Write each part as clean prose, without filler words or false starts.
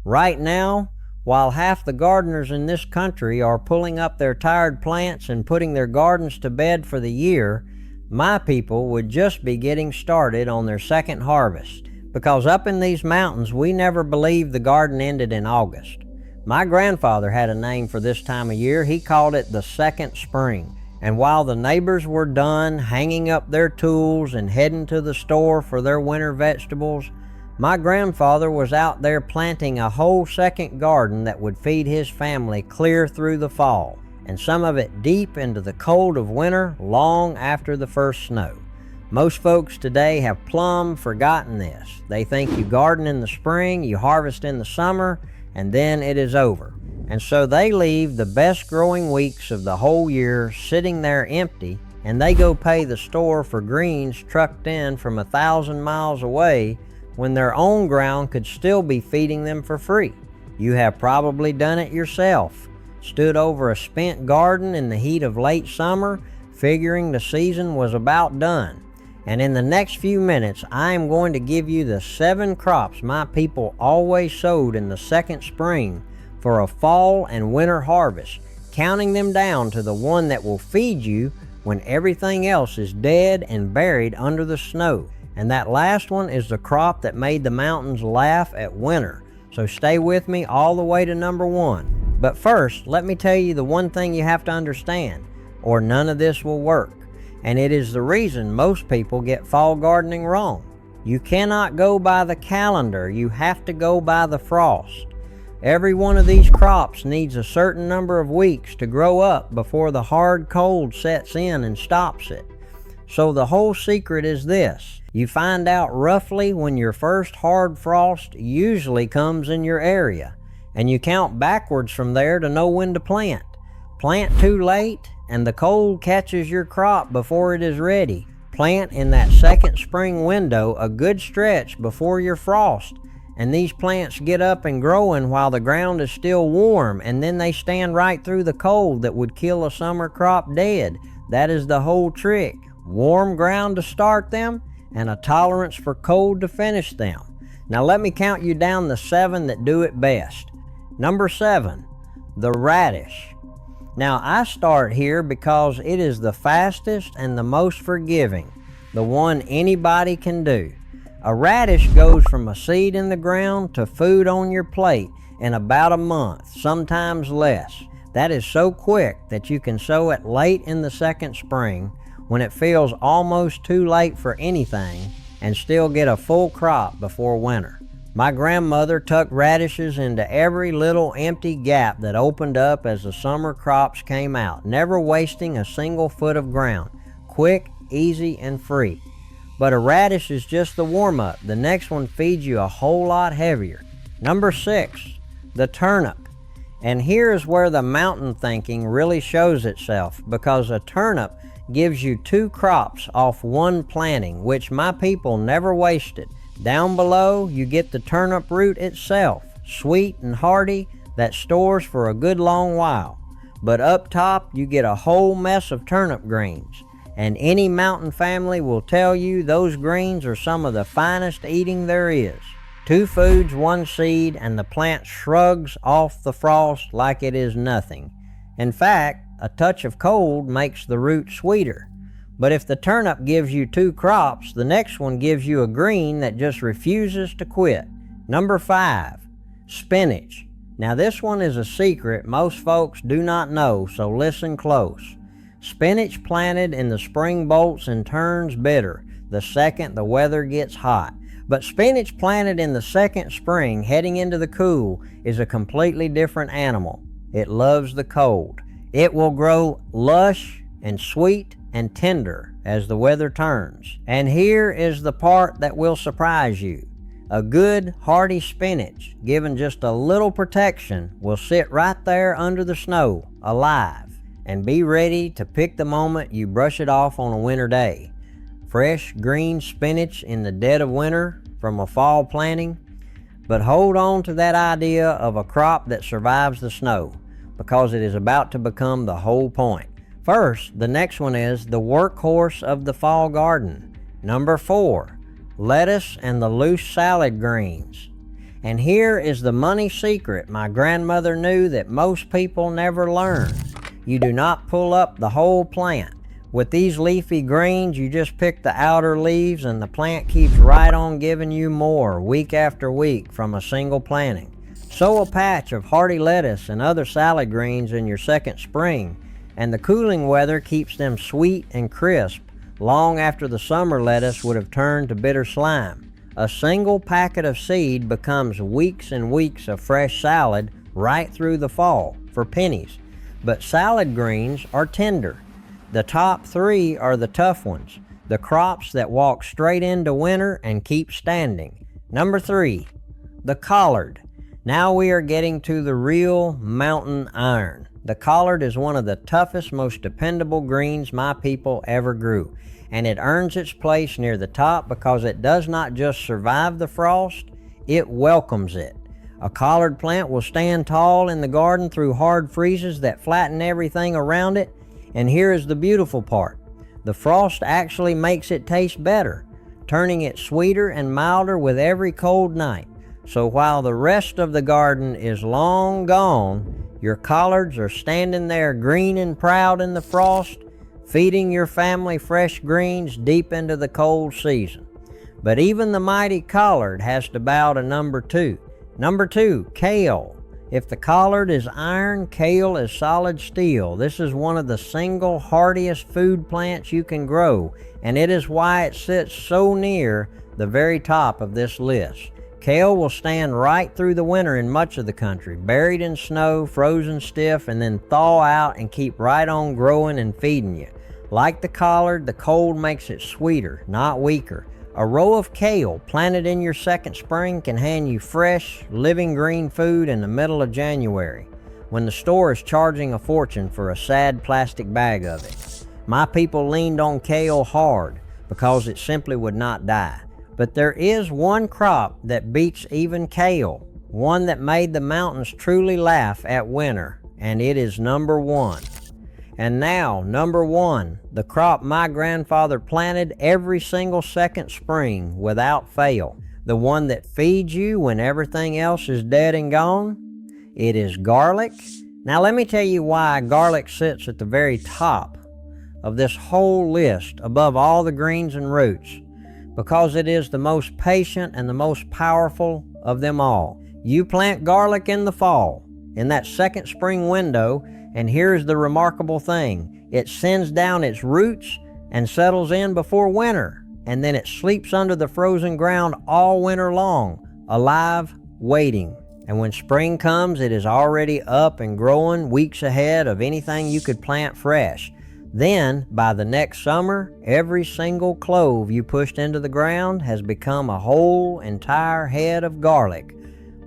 Right now, while half the gardeners in this country are pulling up their tired plants and putting their gardens to bed for the year, my people would just be getting started on their second harvest. Because up in these mountains, we never believed the garden ended in August. My grandfather had a name for this time of year. He called it the second spring. And while the neighbors were done hanging up their tools and heading to the store for their winter vegetables, my grandfather was out there planting a whole second garden that would feed his family clear through the fall, and some of it deep into the cold of winter long after the first snow. Most folks today have plumb forgotten this. They think you garden in the spring, you harvest in the summer, and then it is over. And so they leave the best growing weeks of the whole year sitting there empty, and they go pay the store for greens trucked in from 1,000 miles away when their own ground could still be feeding them for free. You have probably done it yourself. Stood over a spent garden in the heat of late summer, figuring the season was about done. And in the next few minutes, I am going to give you the 7 crops my people always sowed in the second spring for a fall and winter harvest, counting them down to the one that will feed you when everything else is dead and buried under the snow. And that last one is the crop that made the mountains laugh at winter. So stay with me all the way to number 1. But first, let me tell you the one thing you have to understand, or none of this will work. And it is the reason most people get fall gardening wrong. You cannot go by the calendar, you have to go by the frost. Every one of these crops needs a certain number of weeks to grow up before the hard cold sets in and stops it. So the whole secret is this: you find out roughly when your first hard frost usually comes in your area, and you count backwards from there to know when to plant. Plant too late, and the cold catches your crop before it is ready. Plant in that second spring window a good stretch before your frost, and these plants get up and growing while the ground is still warm, and then they stand right through the cold that would kill a summer crop dead. That is the whole trick. Warm ground to start them, and a tolerance for cold to finish them. Now let me count you down the 7 that do it best. Number 7, the radish. Now I start here because it is the fastest and the most forgiving, the one anybody can do. A radish goes from a seed in the ground to food on your plate in about a month, sometimes less. That is so quick that you can sow it late in the second spring when it feels almost too late for anything, and still get a full crop before winter. My grandmother tucked radishes into every little empty gap that opened up as the summer crops came out, never wasting a single foot of ground. Quick, easy, and free. But a radish is just the warm-up. The next one feeds you a whole lot heavier. Number 6, the turnip. And here is where the mountain thinking really shows itself, because a turnip gives you 2 crops off one planting, which my people never wasted. Down below, you get the turnip root itself, sweet and hearty, that stores for a good long while. But up top, you get a whole mess of turnip greens. And any mountain family will tell you those greens are some of the finest eating there is. 2 foods, 1 seed, and the plant shrugs off the frost like it is nothing. In fact, a touch of cold makes the root sweeter. But if the turnip gives you 2 crops, the next one gives you a green that just refuses to quit. Number 5, spinach. Now this one is a secret most folks do not know, so listen close. Spinach planted in the spring bolts and turns bitter the second the weather gets hot. But spinach planted in the second spring, heading into the cool, is a completely different animal. It loves the cold. It will grow lush and sweet and tender as the weather turns. And here is the part that will surprise you. A good, hearty spinach, given just a little protection, will sit right there under the snow, alive, and be ready to pick the moment you brush it off on a winter day. Fresh, green spinach in the dead of winter from a fall planting. But hold on to that idea of a crop that survives the snow, because it is about to become the whole point. First, the next one is the workhorse of the fall garden. Number 4, lettuce and the loose salad greens. And here is the money secret my grandmother knew that most people never learn. You do not pull up the whole plant. With these leafy greens, you just pick the outer leaves and the plant keeps right on giving you more week after week from a single planting. Sow a patch of hardy lettuce and other salad greens in your second spring, and the cooling weather keeps them sweet and crisp long after the summer lettuce would have turned to bitter slime. A single packet of seed becomes weeks and weeks of fresh salad right through the fall for pennies. But salad greens are tender. The top three are the tough ones, the crops that walk straight into winter and keep standing. Number 3, the collard. Now we are getting to the real mountain iron. The collard is one of the toughest, most dependable greens my people ever grew, and it earns its place near the top because it does not just survive the frost, it welcomes it. A collard plant will stand tall in the garden through hard freezes that flatten everything around it. And here is the beautiful part. The frost actually makes it taste better, turning it sweeter and milder with every cold night. So while the rest of the garden is long gone, your collards are standing there green and proud in the frost, feeding your family fresh greens deep into the cold season. But even the mighty collard has to bow to number 2. Number 2, kale. If the collard is iron, kale is solid steel. This is one of the single hardiest food plants you can grow, and it is why it sits so near the very top of this list. Kale will stand right through the winter in much of the country, buried in snow, frozen stiff, and then thaw out and keep right on growing and feeding you. Like the collard, the cold makes it sweeter, not weaker. A row of kale planted in your second spring can hand you fresh, living green food in the middle of January, when the store is charging a fortune for a sad plastic bag of it. My people leaned on kale hard because it simply would not die. But there is one crop that beats even kale, one that made the mountains truly laugh at winter, and it is number 1. And now, number 1, the crop my grandfather planted every single second spring without fail. The one that feeds you when everything else is dead and gone. It is garlic. Now let me tell you why garlic sits at the very top of this whole list above all the greens and roots. Because it is the most patient and the most powerful of them all. You plant garlic in the fall, in that second spring window, and here's the remarkable thing. It sends down its roots and settles in before winter, and then it sleeps under the frozen ground all winter long, alive, waiting. And when spring comes, it is already up and growing weeks ahead of anything you could plant fresh. Then, by the next summer, every single clove you pushed into the ground has become a whole entire head of garlic.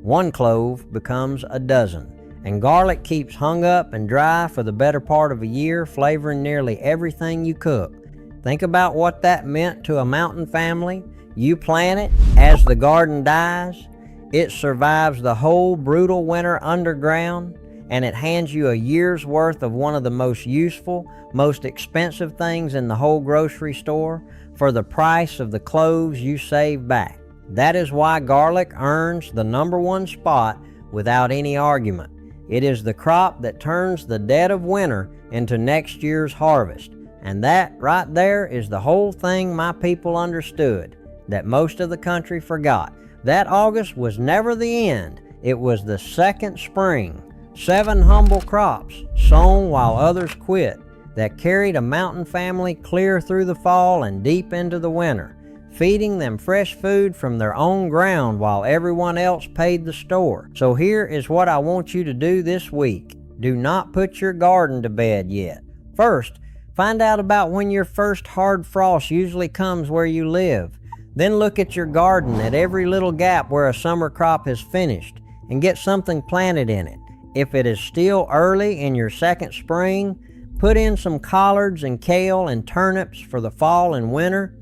One clove becomes a dozen. And garlic keeps hung up and dry for the better part of a year, flavoring nearly everything you cook. Think about what that meant to a mountain family. You plant it, as the garden dies, it survives the whole brutal winter underground, and it hands you a year's worth of one of the most useful, most expensive things in the whole grocery store for the price of the cloves you save back. That is why garlic earns the number 1 spot without any argument. It is the crop that turns the dead of winter into next year's harvest. And that right there is the whole thing my people understood, that most of the country forgot. That August was never the end. It was the second spring. 7 humble crops, sown while others quit, that carried a mountain family clear through the fall and deep into the winter, feeding them fresh food from their own ground while everyone else paid the store. So here is what I want you to do this week. Do not put your garden to bed yet. First, find out about when your first hard frost usually comes where you live. Then look at your garden at every little gap where a summer crop has finished and get something planted in it. If it is still early in your second spring, put in some collards and kale and turnips for the fall and winter.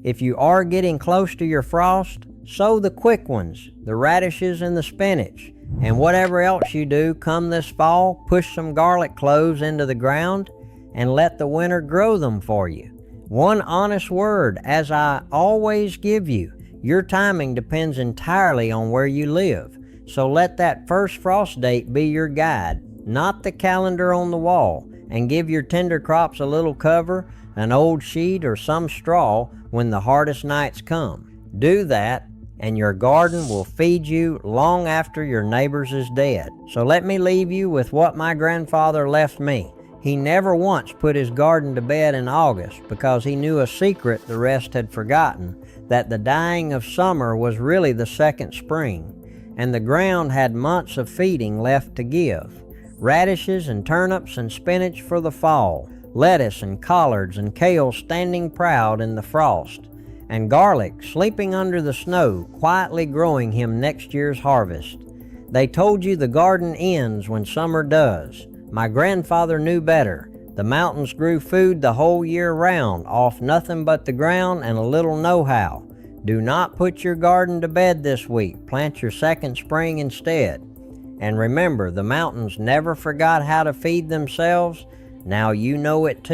If you are getting close to your frost, sow the quick ones, the radishes and the spinach. And whatever else you do come this fall, push some garlic cloves into the ground and let the winter grow them for you. One honest word, as I always give you, Your timing depends entirely on where you live, so let that first frost date be your guide, not the calendar on the wall, and give your tender crops a little cover, an old sheet or some straw when the hardest nights come. Do that, and your garden will feed you long after your neighbor's is dead. So let me leave you with what my grandfather left me. He never once put his garden to bed in August because he knew a secret the rest had forgotten, that the dying of summer was really the second spring, and the ground had months of feeding left to give. Radishes and turnips and spinach for the fall, lettuce and collards and kale standing proud in the frost, and garlic sleeping under the snow, quietly growing him next year's harvest. They told you the garden ends when summer does. My grandfather knew better. The mountains grew food the whole year round, off nothing but the ground and a little know-how. Do not put your garden to bed this week. Plant your second spring instead. And remember, the mountains never forgot how to feed themselves. Now you know it too.